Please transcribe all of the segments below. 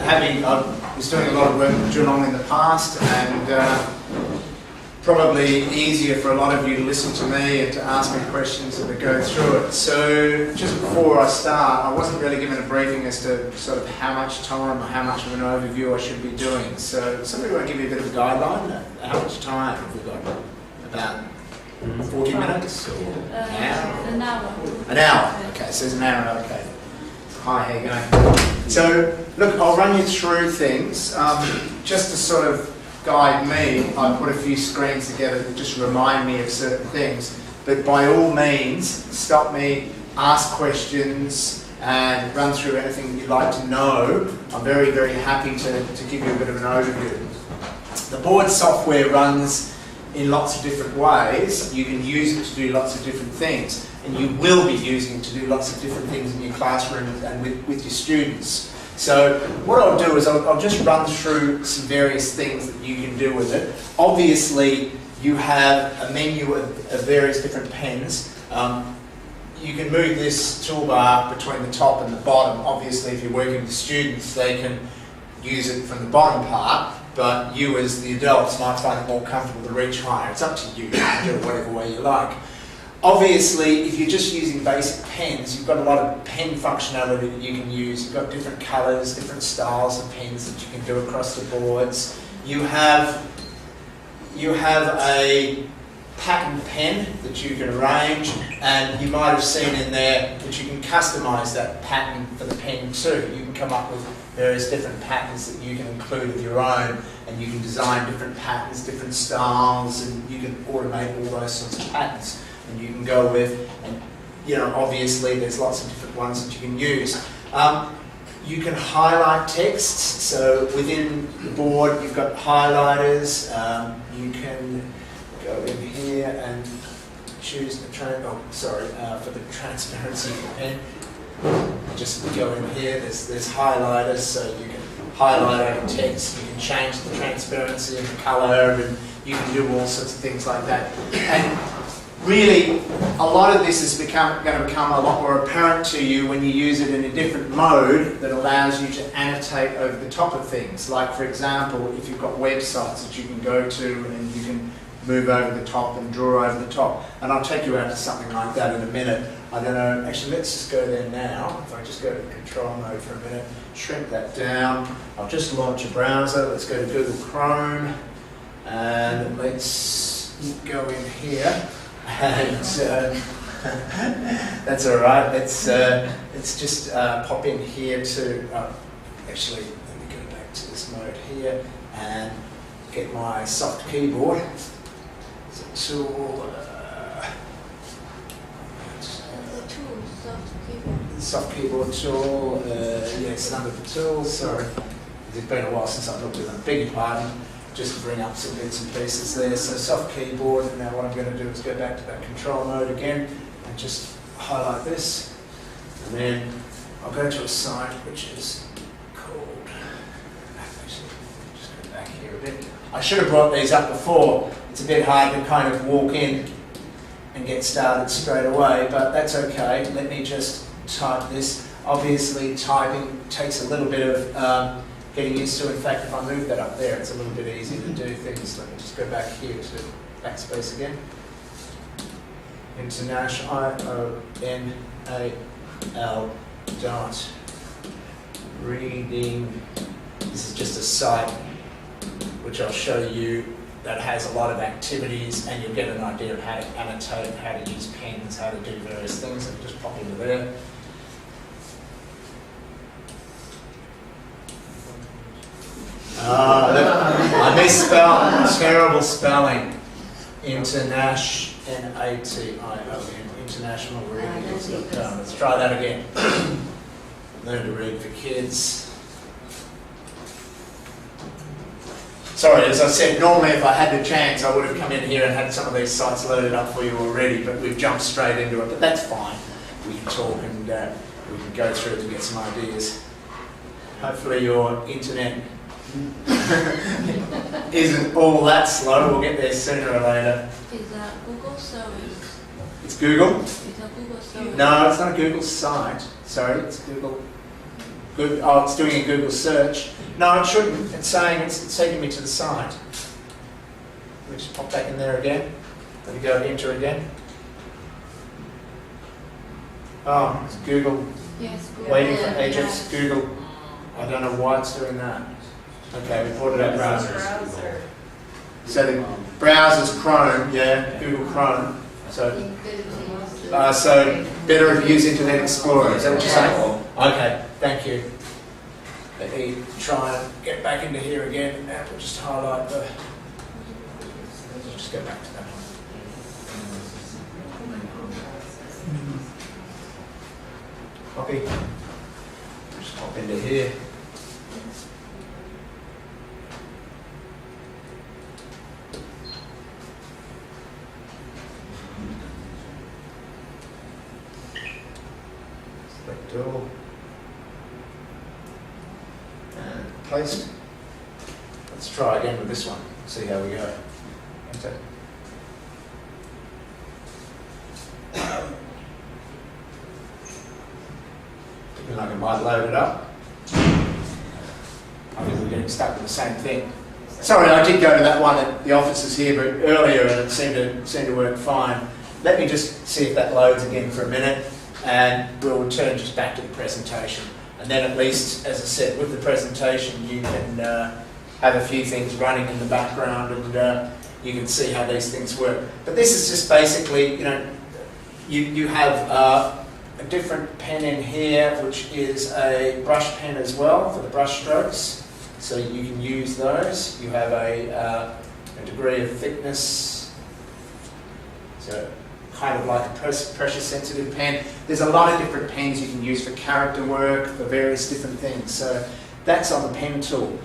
I was doing a lot of work with Geelong in the past, and probably easier for a lot of you to listen to me and to ask me questions and to go through it. So just before I start, I wasn't really given a briefing as to sort of how much time or how much of an overview I should be doing. So somebody want to give me a bit of a guideline? How much time have we got? About 40 minutes? Or an hour? An hour. An hour, okay, so it's an hour, okay. Hi, how you going? So, look, I'll run you through things. Just to sort of guide me, I put a few screens together that just remind me of certain things. But by all means, stop me, ask questions, and run through anything that you'd like to know. I'm very, very happy to give you a bit of an overview. The board software runs in lots of different ways. You can use it to do lots of different things. And you will be using it to do lots of different things in your classroom and with your students. So what I'll do is I'll just run through some various things that you can do with it. Obviously, you have a menu of various different pens. You can move this toolbar between the top and the bottom. Obviously, if you're working with students, they can use it from the bottom part, but you as the adults might find it more comfortable to reach higher. It's up to you. You can do it whatever way you like. Obviously, if you're just using basic pens, you've got a lot of pen functionality that you can use. You've got different colours, different styles of pens that you can do across the boards. You have a pattern pen that you can arrange, and you might have seen in there that you can customise that pattern for the pen too. You can come up with various different patterns that you can include of your own, and you can design different patterns, different styles, and you can automate all those sorts of patterns. And you can go with, and obviously there's lots of different ones that you can use. You can highlight texts, so within the board you've got highlighters. You can go in here and choose the for the transparency of the pen. Just go in here, there's highlighters, so you can highlight over text, you can change the transparency and the colour, and you can do all sorts of things like that. And really, a lot of this is going to become a lot more apparent to you when you use it in a different mode that allows you to annotate over the top of things. Like, for example, if you've got websites that you can go to and you can move over the top and draw over the top. And I'll take you out to something like that in a minute. I don't know, actually let's just go there now. If I just go to control mode for a minute, shrink that down. I'll just launch a browser. Let's go to Google Chrome and let's go in here. And that's all right. Let's just pop in here to. Actually, let me go back to this mode here and get my soft keyboard. It's a tool. Soft keyboard tool. It's under the tools. Sorry, it's been a while since I've looked at them. Beg your pardon. Just to bring up some bits and pieces there. So soft keyboard, and now what I'm going to do is go back to that control mode again and just highlight this. And then I'll go to a site which is called, actually, just go back here a bit. I should have brought these up before. It's a bit hard to kind of walk in and get started straight away, but that's okay. Let me just type this. Obviously typing takes a little bit of getting used to. In fact, if I move that up there, it's a little bit easier to do things. Let me just go back here to backspace again. International, IONAL dot reading. This is just a site which I'll show you that has a lot of activities, and you'll get an idea of how to annotate, how to use pens, how to do various things. I'll just pop into there. I misspelled, terrible spelling. International reading.com. Let's try that again. Learn to read for kids. Sorry, as I said, normally if I had the chance I would have come in here and had some of these sites loaded up for you already, but we've jumped straight into it, but that's fine. We can talk and we can go through it to get some ideas. Hopefully your internet isn't all that slow. We'll get there sooner or later. Is a Google service? It's Google? It's a Google service. No, it's not a Google site. Sorry, it's Google Good. Oh, it's doing a Google search. No, it shouldn't. It's saying it's taking me to the site. Let me just pop back in there again. Let me go enter again. Oh, it's Google. Yes, Google. Waiting for agents. Google. I don't know why it's doing that. Okay, we brought it up. Browser. So the browser's Chrome, yeah, Google Chrome. So better use Internet Explorer. Is that what you're saying? Okay, thank you. Let me try and get back into here again, and we'll just highlight the. Just go back to that one. Copy. Just hop into here. Select all. And placed. Let's try again with this one. See how we go. Enter. Looking like it might load it up. I think we're getting stuck with the same thing. Sorry, I did go to that one at the offices here but earlier and it seemed to work fine. Let me just see if that loads again for a minute and we'll return just back to the presentation. And then at least, as I said, with the presentation you can have a few things running in the background and you can see how these things work. But this is just basically, you have a different pen in here, which is a brush pen as well for the brush strokes. So you can use those. You have a degree of thickness. So kind of like a pressure sensitive pen. There's a lot of different pens you can use for character work, for various different things. So that's on the pen tool.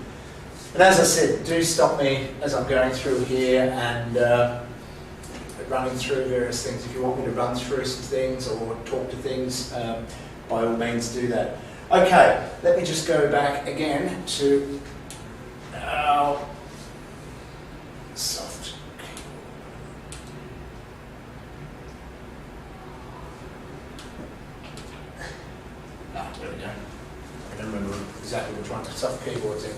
And as I said, do stop me as I'm going through here and running through various things. If you want me to run through some things or talk to things, by all means do that. Okay, let me just go back again to our soft keyboard. There we go. I don't remember exactly which one. Soft keyboards in.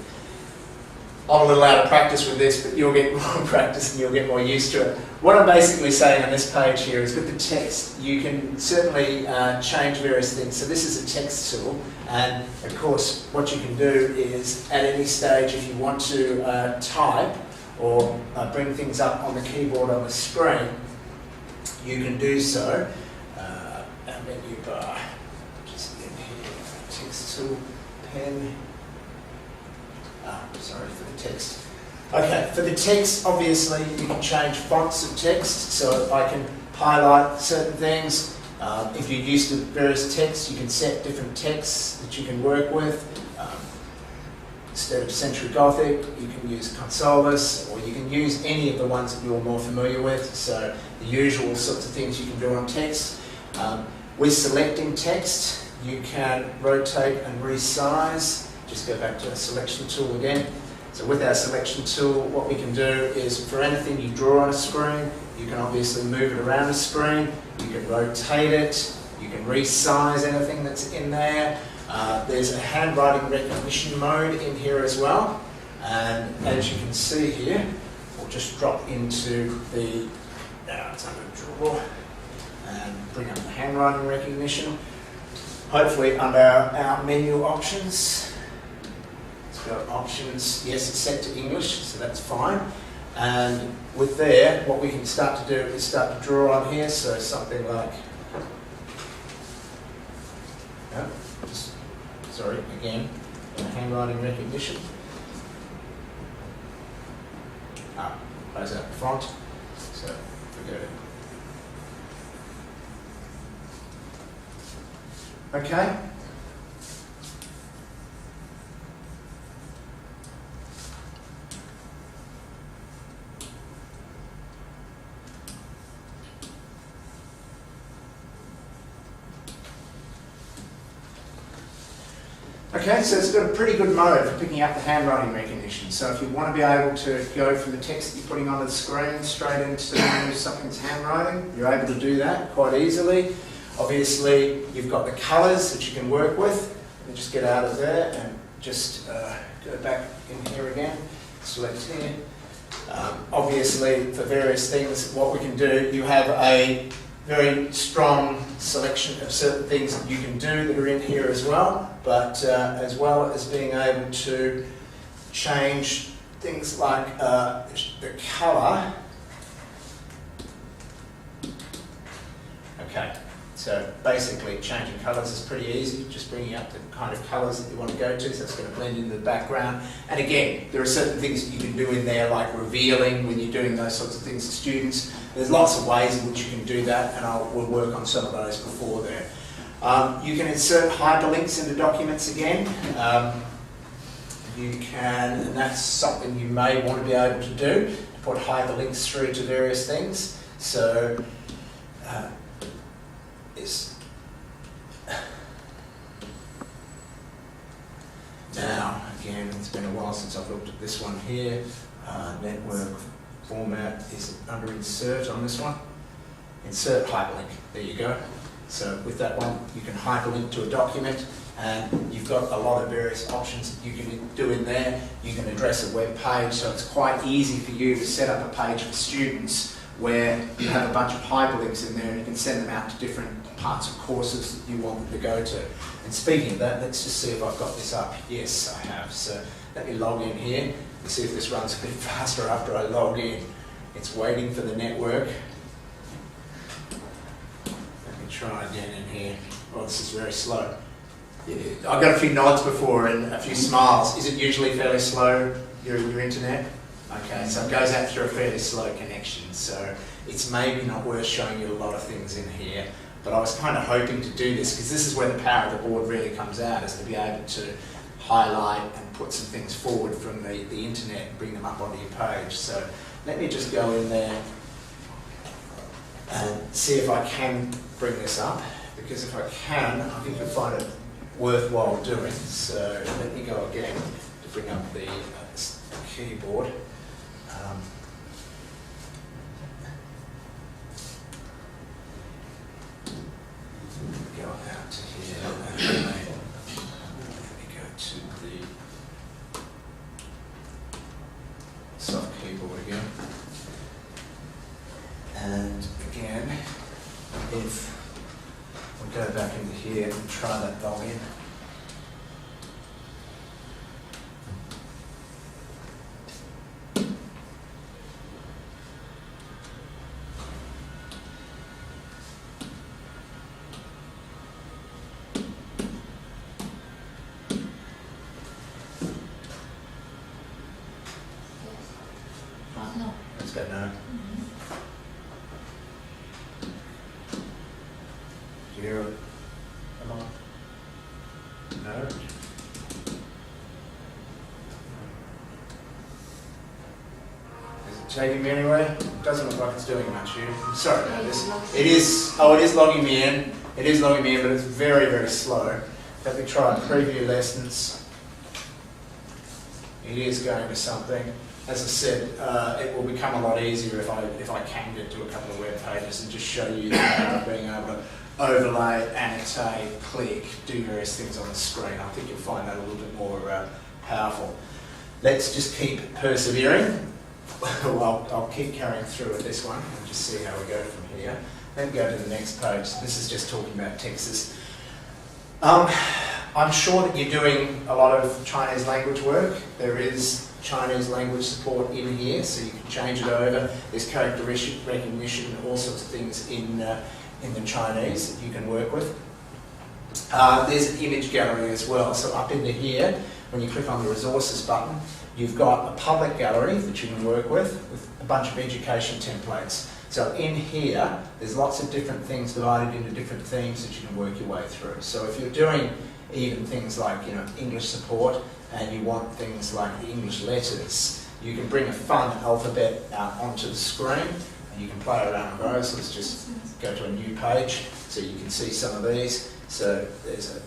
I'm a little out of practice with this, but you'll get more practice and you'll get more used to it. What I'm basically saying on this page here is with the text, you can certainly change various things. So this is a text tool, and of course what you can do is at any stage if you want to type or bring things up on the keyboard on the screen, you can do so. Our menu bar, just in here, text tool, pen. Sorry for the text. Okay, for the text, obviously you can change fonts of text, so I can highlight certain things. If you're used to various texts, you can set different texts that you can work with. Instead of Century Gothic, you can use Consolus, or you can use any of the ones that you're more familiar with, so the usual sorts of things you can do on text. With selecting text, you can rotate and resize. Just go back to our selection tool again. So with our selection tool, what we can do is for anything you draw on a screen, you can obviously move it around the screen, you can rotate it, you can resize anything that's in there. There's a handwriting recognition mode in here as well. And as you can see here, we'll just drop into the, now it's under draw, and bring up the handwriting recognition. Hopefully under our menu options, got options, yes, it's set to English, so that's fine. And with there, what we can start to do is start to draw on here, so something like, sorry, again, handwriting recognition. Close out the font, so we go to, okay. Okay, so it's got a pretty good mode for picking up the handwriting recognition. So if you want to be able to go from the text that you're putting onto the screen straight into something's handwriting, you're able to do that quite easily. Obviously, you've got the colours that you can work with. Let me me just get out of there and just go back in here again, select here. Obviously, for various things, what we can do, you have a very strong selection of certain things that you can do that are in here as well, but as well as being able to change things like the colour. Okay, so basically changing colours is pretty easy, just bringing up the kind of colours that you want to go to, so it's going to blend into the background. And again, there are certain things that you can do in there, like revealing when you're doing those sorts of things to students. There's lots of ways in which you can do that, and we'll work on some of those before there. You can insert hyperlinks into documents again. You can, and that's something you may want to be able to do, to put hyperlinks through to various things. So, now, again, it's been a while since I've looked at this one here. Network format is under insert on this one. Insert hyperlink, there you go. So with that one, you can hyperlink to a document, and you've got a lot of various options that you can do in there. You can address a web page, so it's quite easy for you to set up a page for students where you have a bunch of hyperlinks in there, and you can send them out to different parts of courses that you want them to go to. And speaking of that, let's just see if I've got this up. Yes, I have. So let me log in here and see if this runs a bit faster after I log in. It's waiting for the network. Let me try again in here. Oh, this is very slow. I've got a few nods before and a few smiles. Is it usually fairly slow, your internet? Okay, so it goes out through a fairly slow connection, so it's maybe not worth showing you a lot of things in here, but I was kind of hoping to do this because this is where the power of the board really comes out, is to be able to highlight and put some things forward from the internet and bring them up onto your page. So let me just go in there and see if I can bring this up, because if I can, I think you'll find it worthwhile doing. So let me go again to bring up the keyboard. Go out to here and let me go to the soft keyboard again. And again, if we go back into here and try that login. No. Let's go no. Zero. Come on. No. Is it taking me anywhere? It doesn't look like it's doing much here. I'm sorry about this. It is logging me in. It is logging me in, but it's very, very slow. Let me try preview lessons. It is going to something. As I said, it will become a lot easier if I can get to a couple of web pages and just show you the power of being able to overlay, annotate, click, do various things on the screen. I think you'll find that a little bit more powerful. Let's just keep persevering. Well, I'll keep carrying through with this one and just see how we go from here. Then go to the next page. This is just talking about Texas. I'm sure that you're doing a lot of Chinese language work. There is Chinese language support in here, so you can change it over. There's character recognition, all sorts of things in the Chinese that you can work with. There's an image gallery as well, so up into here, when you click on the resources button, you've got a public gallery that you can work with a bunch of education templates. So in here, there's lots of different things divided into different themes that you can work your way through. So if you're doing even things like, English support, and you want things like the English letters, you can bring a fun alphabet out onto the screen, and you can play around with those. Let's just go to a new page so you can see some of these. So there's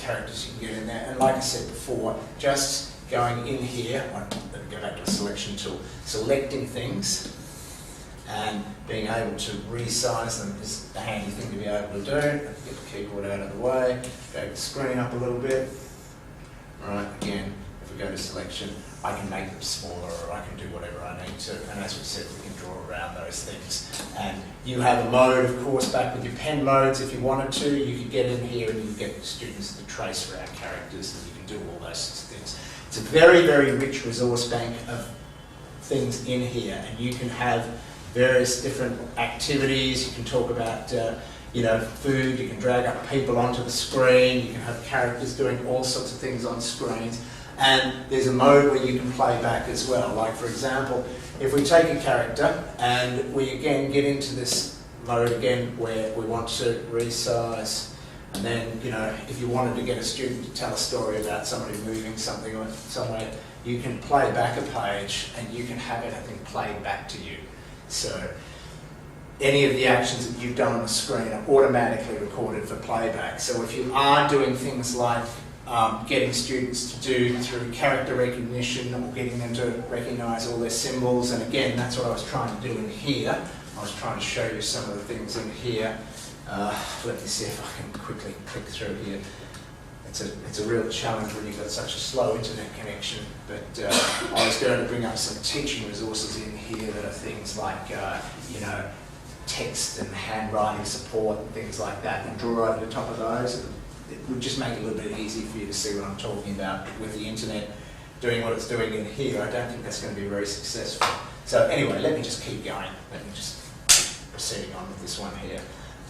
characters you can get in there, and like I said before, just going in here, let me go back to a selection tool, selecting things, and being able to resize them is a handy thing to be able to do. Get the keyboard out of the way, drag the screen up a little bit. Right, again, if we go to selection, I can make them smaller or I can do whatever I need to. And as we said, we can draw around those things. And you have a mode, of course, back with your pen modes. If you wanted to, you could get in here and you could get the students to trace around characters and you can do all those sorts of things. It's a very, very rich resource bank of things in here, and you can have various different activities. You can talk about food, you can drag up people onto the screen, you can have characters doing all sorts of things on screens, and there's a mode where you can play back as well. Like, for example, if we take a character and we again get into this mode again where we want to resize, and then, if you wanted to get a student to tell a story about somebody moving something or somewhere, you can play back a page and you can have everything played back to you. So any of the actions that you've done on the screen are automatically recorded for playback. So if you are doing things like getting students to do through character recognition or getting them to recognise all their symbols, and again, that's what I was trying to do in here. I was trying to show you some of the things in here. Let me see if I can quickly click through here. It's a real challenge when you've got such a slow internet connection, but I was going to bring up some teaching resources in here that are things like, text and handwriting support and things like that, and draw over the top of those. It would just make it a little bit easy for you to see what I'm talking about. With the internet doing what it's doing in here, I don't think that's going to be very successful. So anyway, let me just keep going. Let me just proceeding on with this one here.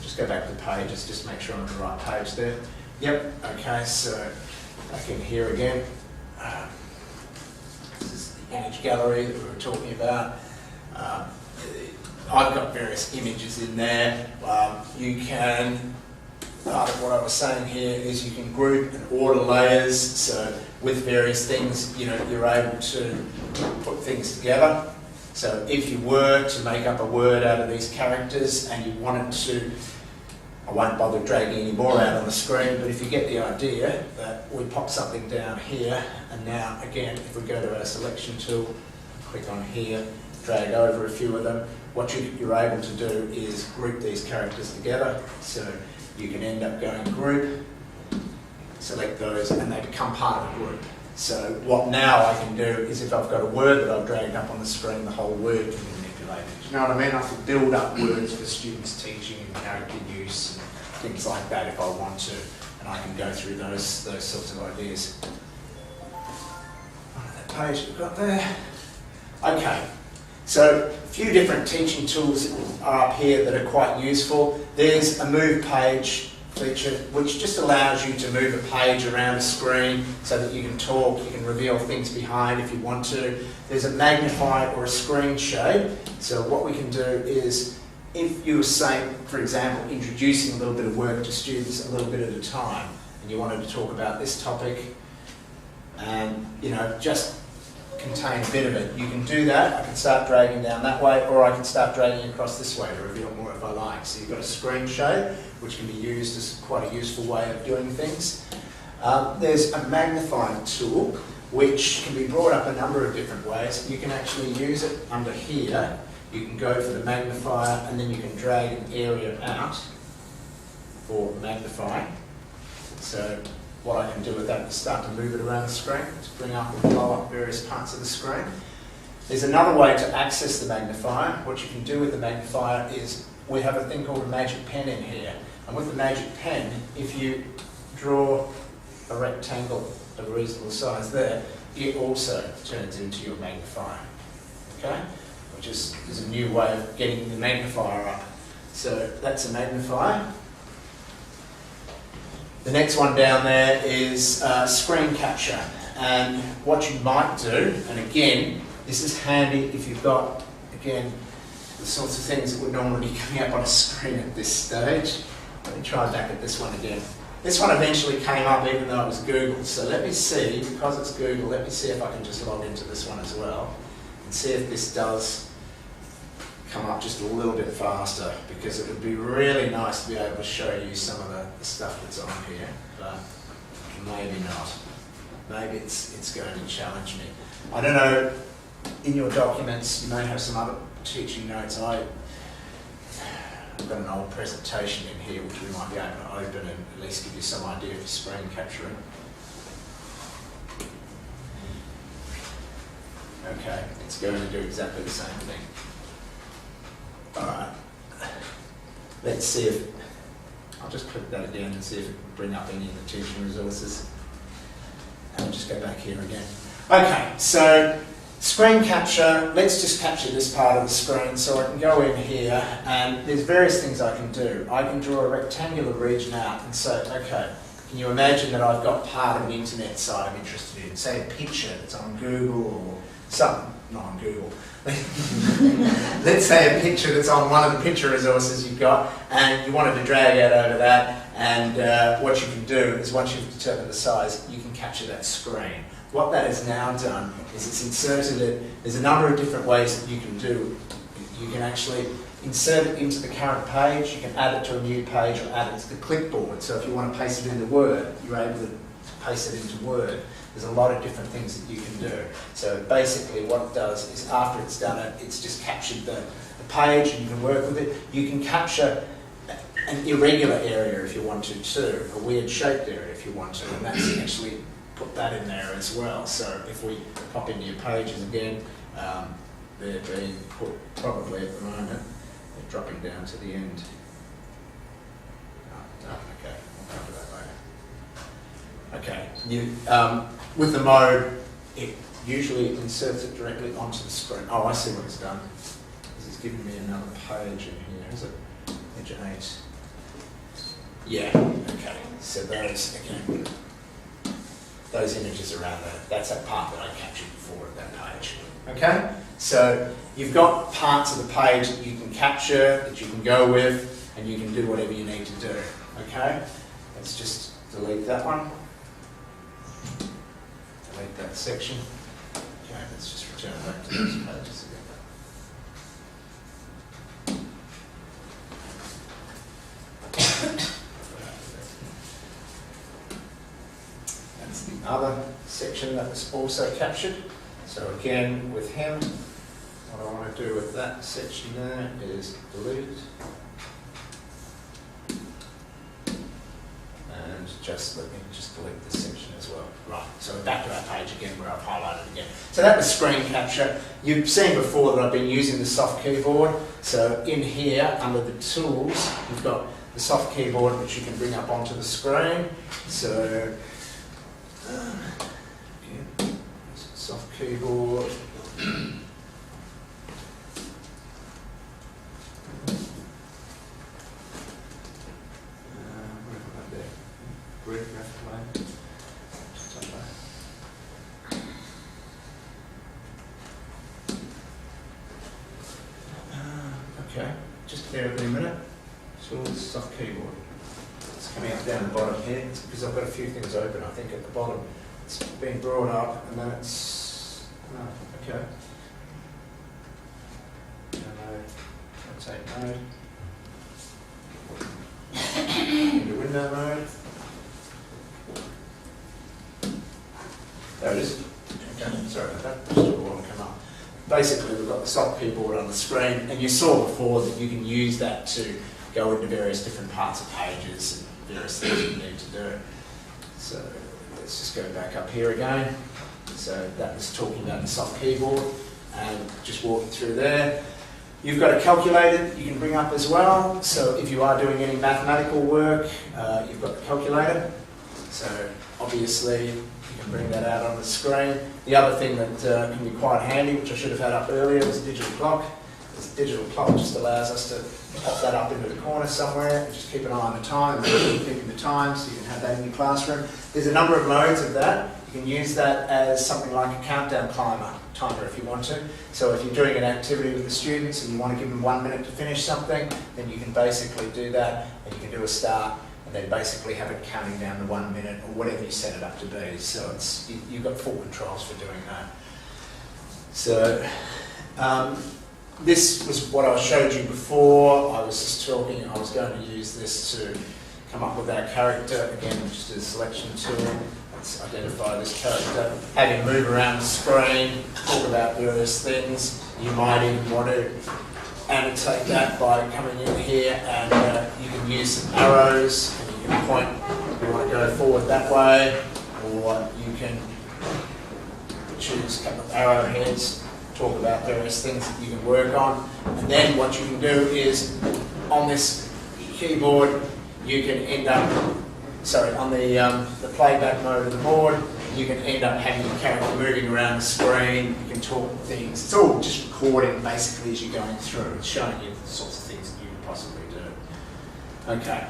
Just go back to the pages, just make sure I'm on the right page there. Yep, okay, so back in here again. This is the image gallery that we were talking about. I've got various images in there. Part of what I was saying here is you can group and order layers, so with various things, you're able to put things together. So if you were to make up a word out of these characters and you wanted to, I won't bother dragging any more out on the screen, but if you get the idea that we pop something down here, and now again, if we go to our selection tool, click on here, drag over a few of them, what you're able to do is group these characters together. So you can end up going group, select those, and they become part of a group. So what now I can do is, if I've got a word that I've dragged up on the screen, the whole word can be manipulated. Do you know what I mean? I can build up words for students teaching and character use and things like that if I want to, and I can go through those sorts of ideas. On that page we've got there. Okay, so a few different teaching tools are up here that are quite useful. There's a move page feature which just allows you to move a page around a screen so that you can talk, you can reveal things behind if you want to. There's a magnify or a screen shade. So what we can do is, if you were saying, for example, introducing a little bit of work to students a little bit at a time, and you wanted to talk about this topic and just contain a bit of it, you can do that. I can start dragging down that way, or I can start dragging across this way to reveal more if I like. So you've got a screen shade, which can be used as quite a useful way of doing things. There's a magnifying tool, which can be brought up a number of different ways. You can actually use it under here. You can go for the magnifier, and then you can drag an area out for magnifying. So what I can do with that is start to move it around the screen to bring up and blow up various parts of the screen. There's another way to access the magnifier. What you can do with the magnifier is, we have a thing called a magic pen in here. And with the magic pen, if you draw a rectangle of a reasonable size there, it also turns into your magnifier. Okay? Which is a new way of getting the magnifier up. So that's a magnifier. The next one down there is screen capture. And what you might do, and again, this is handy if you've got, again, the sorts of things that would normally be coming up on a screen at this stage. Let me try back at this one again. This one eventually came up even though it was Google. So let me see, because it's Google, let me see if I can just log into this one as well and see if this does come up just a little bit faster, because it would be really nice to be able to show you some of the stuff that's on here, but maybe not. Maybe it's going to challenge me. I don't know, in your documents you may have some other teaching notes, I've got an old presentation in here which we might be able to open and at least give you some idea of screen capturing. Okay, it's going to do exactly the same thing. Alright, let's see if, I'll just click that again and see if it can bring up any of the teaching resources. And I'll just go back here again. Okay, so screen capture, let's just capture this part of the screen. So I can go in here and there's various things I can do. I can draw a rectangular region out and say, okay, can you imagine that I've got part of an internet site I'm interested in, say a picture that's on Google or something, not on Google. Let's say a picture that's on one of the picture resources you've got and you wanted to drag out over that, and what you can do is once you've determined the size, you can capture that screen. What that has now done is it's inserted it, there's a number of different ways that you can do. You can actually insert it into the current page, you can add it to a new page or add it to the clipboard. So if you want to paste it into Word, you're able to paste it into Word. There's a lot of different things that you can do. So basically what it does is after it's done it, it's just captured the page and you can work with it. You can capture an irregular area if you want to too, a weird shaped area if you want to, and that's actually put that in there as well. So if we pop into your pages again, they're being put probably at the moment, they're dropping down to the end. Oh, okay, we'll come to that later. Okay, with the mode, it usually inserts it directly onto the screen. Oh, I see what it's done. This is giving me another page in here, is it? Page 8. Yeah, okay. So those, again, those images around there, that's that part that I captured before of that page. Okay? So you've got parts of the page that you can capture, that you can go with, and you can do whatever you need to do. Okay? Let's just delete that one. Delete that section. Okay, let's just return back to those pages again. That's the other section that was also captured. So again, with him, what I want to do with that section there is delete. And just let me just delete this section as well. Right, so we're back to our page again where I've highlighted again. So that was screen capture. You've seen before that I've been using the soft keyboard. So in here, under the tools, you've got the soft keyboard which you can bring up onto the screen. So, again, soft keyboard. Okay, just bear with me a minute. So soft keyboard. It's coming up down the bottom here. It's because I've got a few things open. I think at the bottom it's been brought up and then it's okay. Rotate mode. Into window mode. There it is. Okay, sorry about that. Just took a while to come up. Basically, we've got the soft keyboard on the screen, and you saw before that you can use that to go into various different parts of pages and various things you need to do. So let's just go back up here again. So that was talking about the soft keyboard, and just walking through there. You've got a calculator that you can bring up as well. So if you are doing any mathematical work, you've got the calculator. So obviously you can bring that out on the screen. The other thing that can be quite handy, which I should have had up earlier, was a digital clock. This digital clock just allows us to pop that up into the corner somewhere and just keep an eye on the time, keeping the time, so you can have that in your classroom. There's a number of modes of that. You can use that as something like a countdown timer if you want to. So if you're doing an activity with the students and you want to give them 1 minute to finish something, then you can basically do that, and you can do a start and then basically have it counting down the 1 minute or whatever you set it up to be. So it's, you've got full controls for doing that. So this was what I showed you before. I was just talking, I was going to use this to come up with our character. Again, just a selection tool. let's identify this character, have him move around the screen, talk about various things. You might even want to annotate that by coming in here, and you can use some arrows, and you can point if you want to go forward that way, or you can choose a couple of arrowheads, talk about various things that you can work on. And then what you can do is, on this keyboard, you can end up, on the playback mode of the board, you can end up having your character moving around the screen, you can talk things. It's all just recording basically as you're going through. It's showing you the sorts of things that you could possibly do. Okay.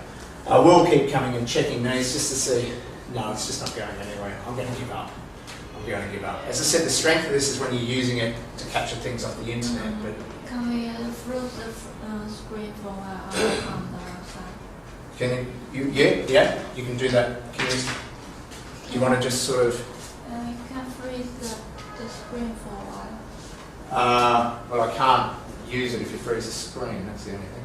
I will keep coming and checking these just to see. No, it's just not going anywhere. I'm going to give up. I'm going to give up. As I said, the strength of this is when you're using it to capture things off the internet. But can we freeze the screen for a while on the side? can you? Yeah, you can do that. Can you want to just sort of? You can freeze the screen for a while. Well, I can't use it if you freeze the screen. That's the only thing.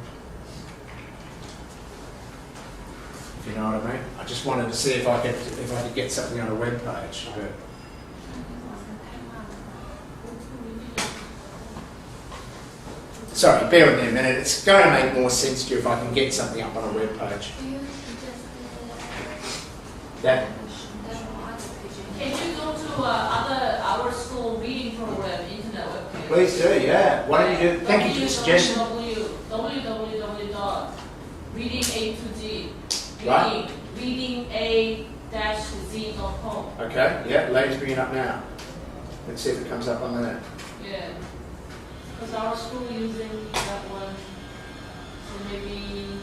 If you know what I mean. I just wanted to see if I could get something on a web page. But sorry, bear with me a minute. It's going to make more sense to you if I can get something up on a web page. That. Can you go to our school reading program internet webpage? Please do, yeah. Why don't you do? Thank you for the suggestion. www.readinga2z. Right. readinga-z.com. Okay, yeah. Lady's bringing it up now. Let's see if it comes up on there. Yeah. Because our school using that one, so maybe.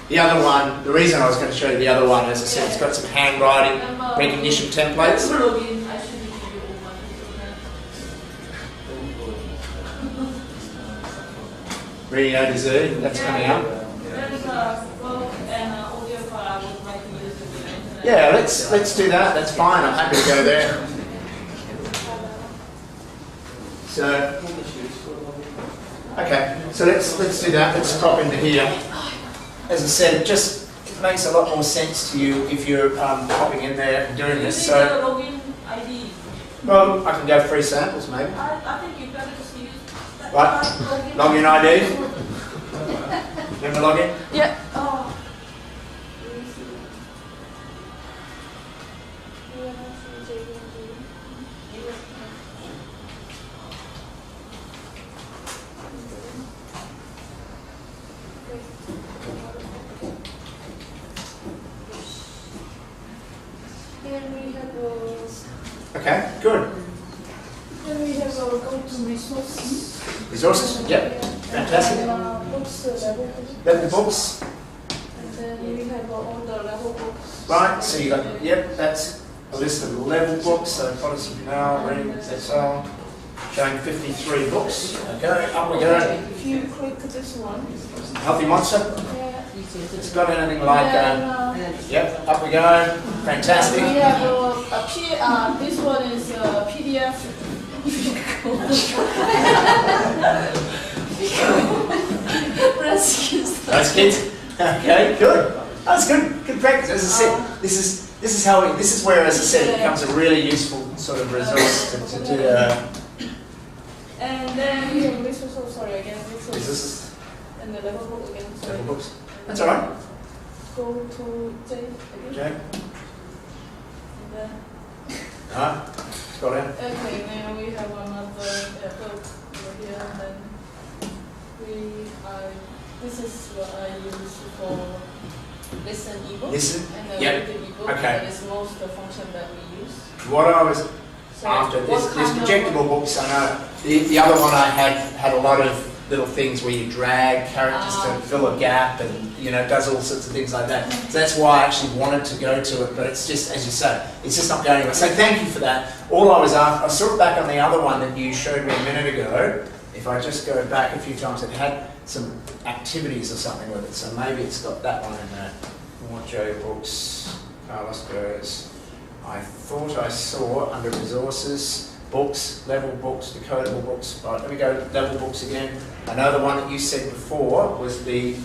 The other one, the reason I was going to show you the other one, as I said, it's got some handwriting recognition templates. Login. I should give you all my Reading A to Z, that's coming up. There's a book and an audio file I would like to use in the internet. Yeah, let's do that. That's fine. I'm happy to go there. So, okay, so let's do that. Let's pop into here. As I said, it makes a lot more sense to you if you're popping in there and doing this. So, login ID. well, I can go free samples maybe. I think you better just use that. Right, login ID. Remember login? Yeah. Oh. Here Okay, we have good. then we have go to resources. Resources? Yep, fantastic. Books, level books. Level books. And then we have all the level books. Right, so you got, yep, that's a list of level books. So, policy now, reading, that's all. Showing 53 books. Okay, up we go. If you click this one. Healthy Monster. Yeah. It's got anything like, yep, up we go. Fantastic. We have this one is PDF. That's kids. Okay, good. That's good. Good practice. As I said, this is where, as I said, it becomes a really useful sort of resource to do. And then we have resources. Sorry again. Resources. And the level book again. Sorry. Level books. That's all right. Go to J again. Okay. And then. Scroll down. Okay, now we have another book over here, and then this is what I use for listen ebook. Listen? And Yep. read the ebook. Okay. That is most the function that we use. What I was So after, what there's kind of- projectable books, I know. The other one I had a lot of little things where you drag characters to fill a gap and, does all sorts of things like that. So that's why I actually wanted to go to it, but it's just, as you say, it's just not going anywhere. So thank you for that. All I was after, I saw it back on the other one that you showed me a minute ago. If I just go back a few times, it had some activities or something with it, so maybe it's got that one in there. More J books, Carlos goes. I thought I saw under resources, books, level books, decodable books. Right, let me go level books again. I know the one that you said before was the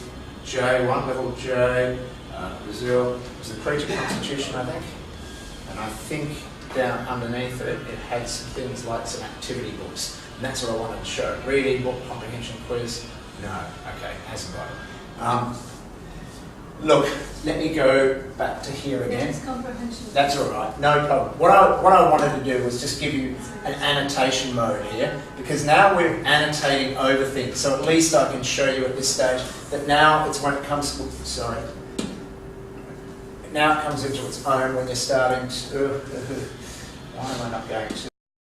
J1, level J, Brazil, was the creature constitution, I think. And I think down underneath it, it had some things like some activity books. And that's what I wanted to show. Reading, book comprehension quiz. No, okay, hasn't got it. Look, let me go back to here again. That's comprehension. That's all right, no problem. What I wanted to do was just give you an annotation mode here, because now we're annotating over things. So at least I can show you at this stage that now it's when it comes. Oops, sorry. Now it comes into its own when you're starting to. Why am I not going to